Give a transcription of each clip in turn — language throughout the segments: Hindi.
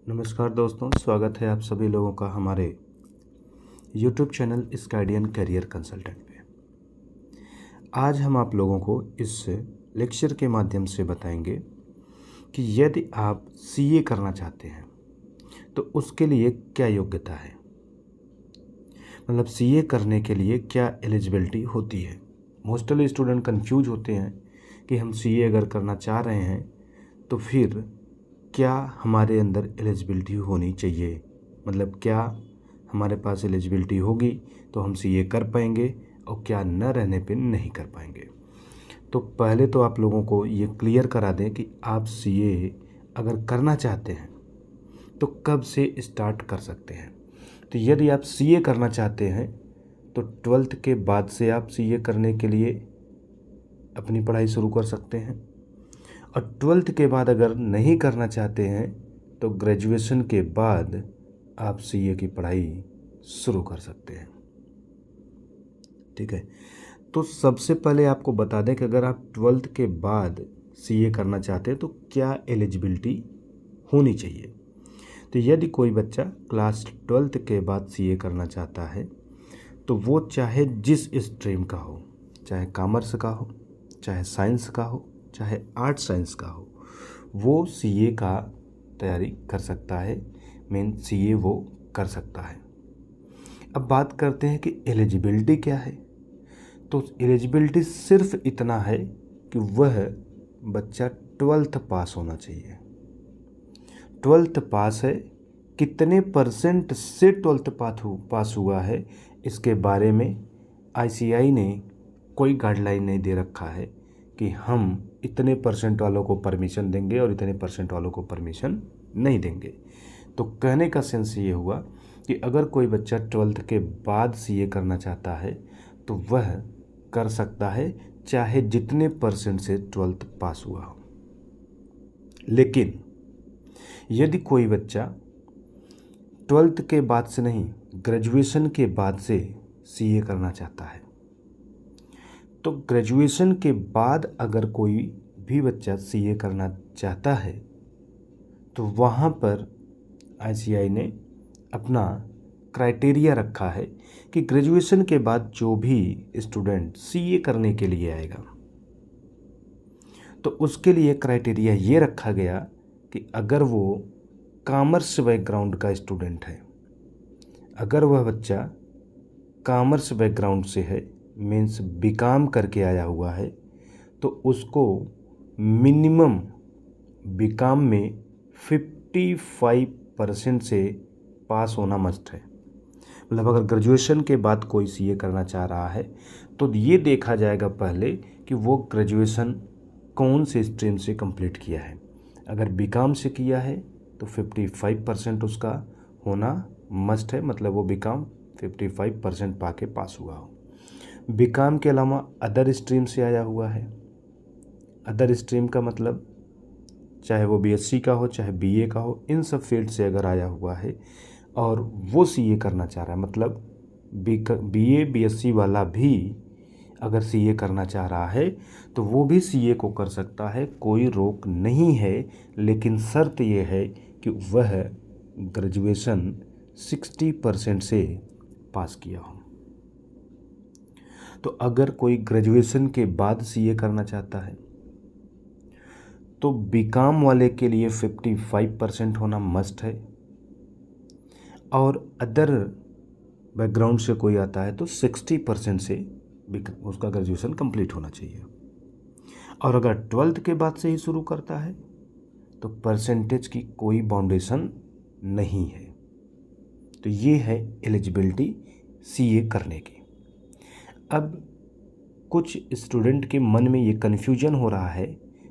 नमस्कार दोस्तों, स्वागत है आप सभी लोगों का हमारे YouTube चैनल स्काइडियन करियर कंसल्टेंट पे। आज हम आप लोगों को इस लेक्चर के माध्यम से बताएंगे कि यदि आप CA करना चाहते हैं तो उसके लिए क्या योग्यता है, मतलब CA करने के लिए क्या एलिजिबिलिटी होती है। मोस्टली स्टूडेंट कंफ्यूज होते हैं कि हम CA अगर करना चाह रहे हैं तो फिर क्या हमारे अंदर एलिजिबिलिटी होनी चाहिए, मतलब क्या हमारे पास एलिजिबिलिटी होगी तो हम CA कर पाएंगे और क्या न रहने पे नहीं कर पाएंगे। तो पहले तो आप लोगों को ये क्लियर करा दें कि आप CA अगर करना चाहते हैं तो कब से स्टार्ट कर सकते हैं। तो यदि आप CA करना चाहते हैं तो 12th के बाद से आप CA करने के लिए अपनी पढ़ाई शुरू कर सकते हैं, और 12th के बाद अगर नहीं करना चाहते हैं तो ग्रेजुएशन के बाद आप CA की पढ़ाई शुरू कर सकते हैं। ठीक है, तो सबसे पहले आपको बता दें कि अगर आप 12th के बाद CA करना चाहते हैं तो क्या एलिजिबिलिटी होनी चाहिए। तो यदि कोई बच्चा क्लास 12th के बाद CA करना चाहता है तो वो चाहे जिस स्ट्रीम का हो, चाहे कॉमर्स का हो, चाहे साइंस का हो, चाहे आर्ट साइंस का हो, वो CA का तैयारी कर सकता है, मेन CA वो कर सकता है। अब बात करते हैं कि एलिजिबिलिटी क्या है। तो एलिजिबिलिटी सिर्फ इतना है कि वह बच्चा 12th पास होना चाहिए। 12th पास है, कितने परसेंट से 12th पास हुआ है इसके बारे में ICI ने कोई गाइडलाइन नहीं दे रखा है कि हम इतने परसेंट वालों को परमिशन देंगे और इतने परसेंट वालों को परमिशन नहीं देंगे। तो कहने का सेंस ये हुआ कि अगर कोई बच्चा 12th के बाद CA करना चाहता है तो वह कर सकता है, चाहे जितने परसेंट से 12th पास हुआ हो। लेकिन यदि कोई बच्चा 12th के बाद से नहीं, ग्रेजुएशन के बाद से CA करना चाहता है, तो ग्रेजुएशन के बाद अगर कोई भी बच्चा CA करना चाहता है तो वहाँ पर ICI ने अपना क्राइटेरिया रखा है कि ग्रेजुएशन के बाद जो भी स्टूडेंट CA करने के लिए आएगा तो उसके लिए क्राइटेरिया ये रखा गया कि अगर वो कॉमर्स बैकग्राउंड का स्टूडेंट है, अगर वह बच्चा कॉमर्स बैकग्राउंड से है, मीन्स BCom करके आया हुआ है, तो उसको मिनिमम BCom में 55% से पास होना मस्ट है। मतलब अगर ग्रेजुएशन के बाद कोई CA करना चाह रहा है तो ये देखा जाएगा पहले कि वो ग्रेजुएशन कौन से स्ट्रीम से कंप्लीट किया है। अगर BCom से किया है तो 55% उसका होना मस्ट है, मतलब वो BCom 55% पाके पास हुआ हो। BCom के अलावा अदर स्ट्रीम से आया हुआ है, अदर स्ट्रीम का मतलब चाहे वो BSc का हो चाहे BA का हो, इन सब फील्ड से अगर आया हुआ है और वो CA करना चाह रहा है, मतलब BA BSc वाला भी अगर CA करना चाह रहा है तो वो भी CA को कर सकता है, कोई रोक नहीं है। लेकिन शर्त ये है कि वह ग्रेजुएशन 60% से पास किया हो। तो अगर कोई ग्रेजुएशन के बाद CA करना चाहता है तो BCom वाले के लिए 55% होना मस्ट है, और अदर बैकग्राउंड से कोई आता है तो 60% से उसका ग्रेजुएशन कंप्लीट होना चाहिए। और अगर 12th के बाद से ही शुरू करता है तो परसेंटेज की कोई बाउंडेशन नहीं है। तो ये है एलिजिबिलिटी CA करने की। अब कुछ स्टूडेंट के मन में ये कन्फ्यूजन हो रहा है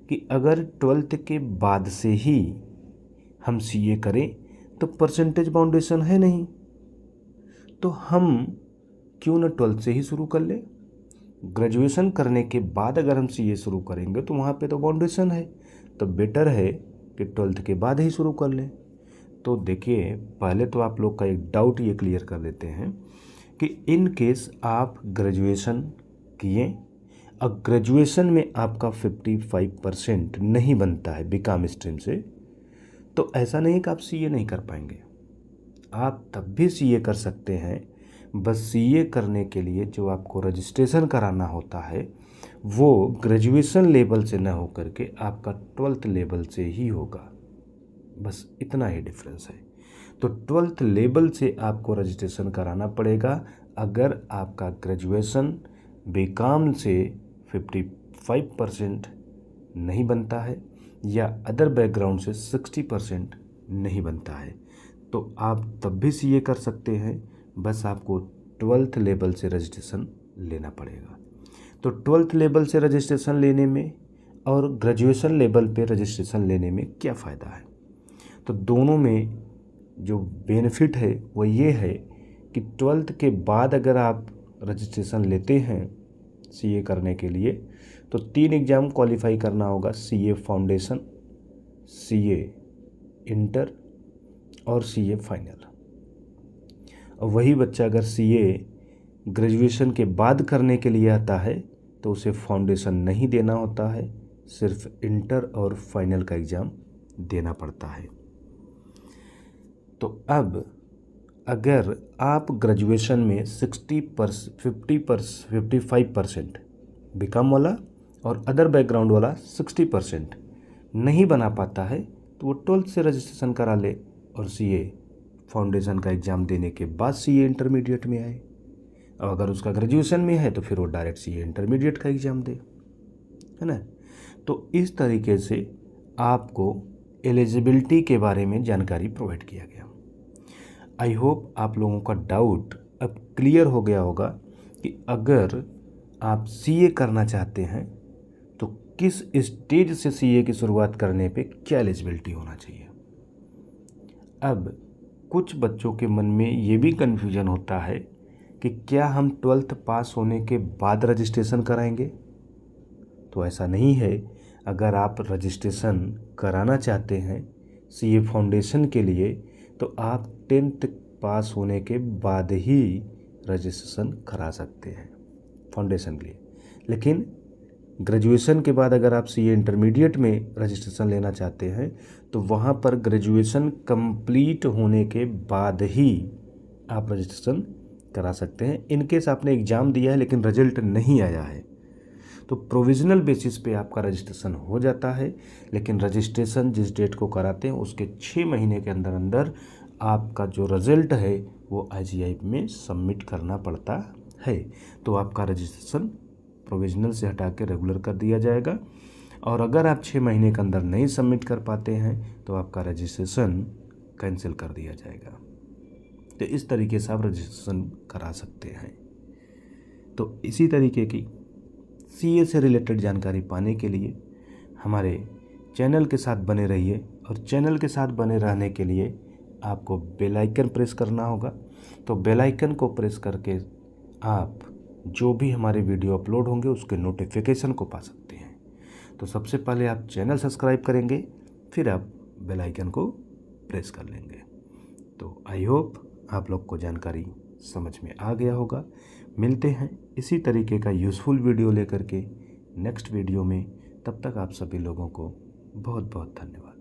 कि अगर 12th के बाद से ही हम CA करें तो परसेंटेज बाउंडेशन है नहीं, तो हम क्यों ना 12th से ही शुरू कर लें। ग्रेजुएशन करने के बाद अगर हम CA शुरू करेंगे तो वहाँ पे तो बाउंडेशन है, तो बेटर है कि 12th के बाद ही शुरू कर लें। तो देखिए, पहले तो आप लोग का एक डाउट ये क्लियर कर देते हैं कि इन केस आप ग्रेजुएशन किए और ग्रेजुएशन में आपका 55% नहीं बनता है BCom स्ट्रीम से, तो ऐसा नहीं कि आप सीए नहीं कर पाएंगे, आप तब भी सीए कर सकते हैं। बस सीए करने के लिए जो आपको रजिस्ट्रेशन कराना होता है वो ग्रेजुएशन लेवल से न हो करके आपका 12th लेवल से ही होगा, बस इतना ही डिफरेंस है। तो 12th लेवल से आपको रजिस्ट्रेशन कराना पड़ेगा अगर आपका ग्रेजुएशन बीकॉम से 55% नहीं बनता है या अदर बैकग्राउंड से 60% नहीं बनता है, तो आप तब भी सीए कर सकते हैं। बस आपको 12th लेवल से रजिस्ट्रेशन लेना पड़ेगा। तो 12th लेवल से रजिस्ट्रेशन लेने में और ग्रेजुएशन लेवल पे रजिस्ट्रेशन लेने में क्या फ़ायदा है? तो दोनों में जो बेनिफिट है वो ये है कि 12th के बाद अगर आप रजिस्ट्रेशन लेते हैं सीए करने के लिए तो 3 एग्ज़ाम क्वालिफाई करना होगा, सीए फाउंडेशन, सीए इंटर और सीए फाइनल। और वही बच्चा अगर सीए ग्रेजुएशन के बाद करने के लिए आता है तो उसे फाउंडेशन नहीं देना होता है, सिर्फ इंटर और फाइनल का एग्ज़ाम देना पड़ता है। तो अब अगर आप ग्रेजुएशन में 55% बीकॉम वाला और अदर बैकग्राउंड वाला 60% नहीं बना पाता है तो वो 12th से रजिस्ट्रेशन करा ले और सीए फाउंडेशन का एग्ज़ाम देने के बाद सीए इंटरमीडिएट में आए। और अगर उसका ग्रेजुएशन में है तो फिर वो डायरेक्ट सीए इंटरमीडिएट का एग्ज़ाम दे, है ना। तो इस तरीके से आपको एलिजिबिलिटी के बारे में जानकारी प्रोवाइड किया गया। आई होप आप लोगों का डाउट अब क्लियर हो गया होगा कि अगर आप सीए करना चाहते हैं तो किस स्टेज से सीए की शुरुआत करने पे क्या एलिजिबिलिटी होना चाहिए। अब कुछ बच्चों के मन में ये भी कन्फ्यूजन होता है कि क्या हम 12th पास होने के बाद रजिस्ट्रेशन कराएंगे। तो ऐसा नहीं है। अगर आप रजिस्ट्रेशन कराना चाहते हैं सीए फाउंडेशन के लिए तो आप 10th पास होने के बाद ही रजिस्ट्रेशन करा सकते हैं फाउंडेशन के लिए। लेकिन ग्रेजुएशन के बाद अगर आप सीए इंटरमीडिएट में रजिस्ट्रेशन लेना चाहते हैं तो वहाँ पर ग्रेजुएशन कंप्लीट होने के बाद ही आप रजिस्ट्रेशन करा सकते हैं। इन केस आपने एग्ज़ाम दिया है लेकिन रिजल्ट नहीं आया है तो प्रोविज़नल बेसिस पे आपका रजिस्ट्रेशन हो जाता है, लेकिन रजिस्ट्रेशन जिस डेट को कराते हैं उसके 6 महीने के अंदर अंदर आपका जो रिज़ल्ट है वो IGI में सबमिट करना पड़ता है। तो आपका रजिस्ट्रेशन प्रोविज़नल से हटा के रेगुलर कर दिया जाएगा। और अगर आप 6 महीने के अंदर नहीं सबमिट कर पाते हैं तो आपका रजिस्ट्रेशन कैंसिल कर दिया जाएगा। तो इस तरीके से आप रजिस्ट्रेशन करा सकते हैं। तो इसी तरीके की सीए से रिलेटेड जानकारी पाने के लिए हमारे चैनल के साथ बने रहिए। और चैनल के साथ बने रहने के लिए आपको बेल आइकन प्रेस करना होगा। तो बेल आइकन को प्रेस करके आप जो भी हमारे वीडियो अपलोड होंगे उसके नोटिफिकेशन को पा सकते हैं। तो सबसे पहले आप चैनल सब्सक्राइब करेंगे, फिर आप बेल आइकन को प्रेस कर लेंगे। तो आई होप आप लोग को जानकारी समझ में आ गया होगा। मिलते हैं इसी तरीके का यूज़फुल वीडियो लेकर के नेक्स्ट वीडियो में। तब तक आप सभी लोगों को बहुत बहुत धन्यवाद।